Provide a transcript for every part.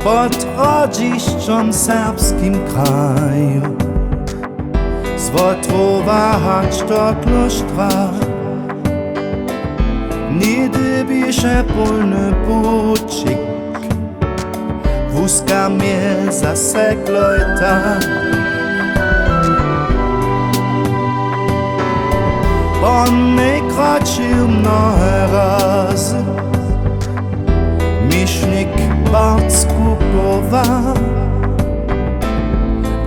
pod rodzišćom serbskim kraju, zvotrować to kloštra. Nigdy biše polny pučik, wózka mnie zaseklo i tak. On nie kroczył mnohe razy, miesznik bardzo skupował,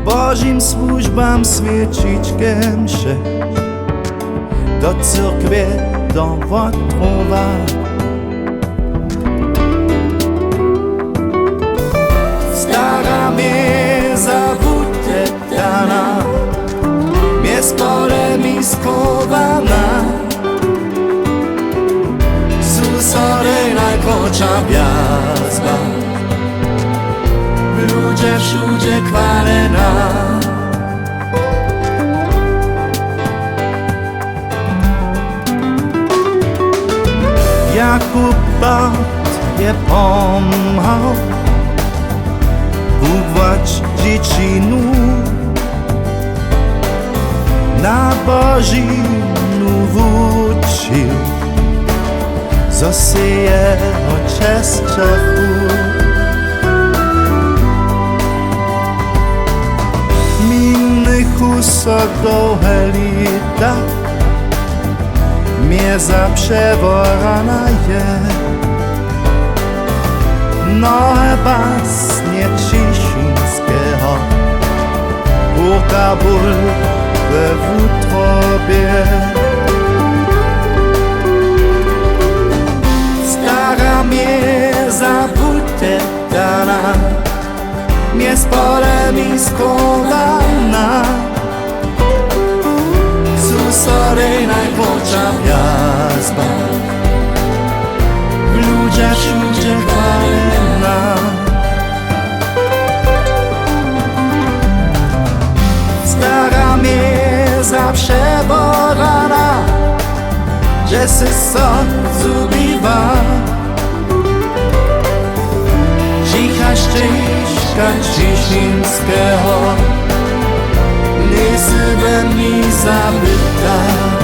Bożym służbam świecićkiem się do cyrkwie dowotrował. Stara mnie zawutetana, mnie z polemi skowana, susody najkrotsza gwiazda, ludzie wszędzie chwalena. Jakub Bart je pomhał budować dziecinu, na Bożinu wrócił, zasieje oczeszczachu. Minnych usok długie lata mnie zaprzeworana je, mnohe basnie Cieszyńskiego, urka ból we wątrobie. Stara mnie zawutetana, mnie z polemi skowana, susody najkrotsza gwiazda, ludzie wszędzie chwalena. Stara mnie zawsze borana, że się zubiwa, cicha ścieżka Cieszyńskiego, nie sobie mi zabyta.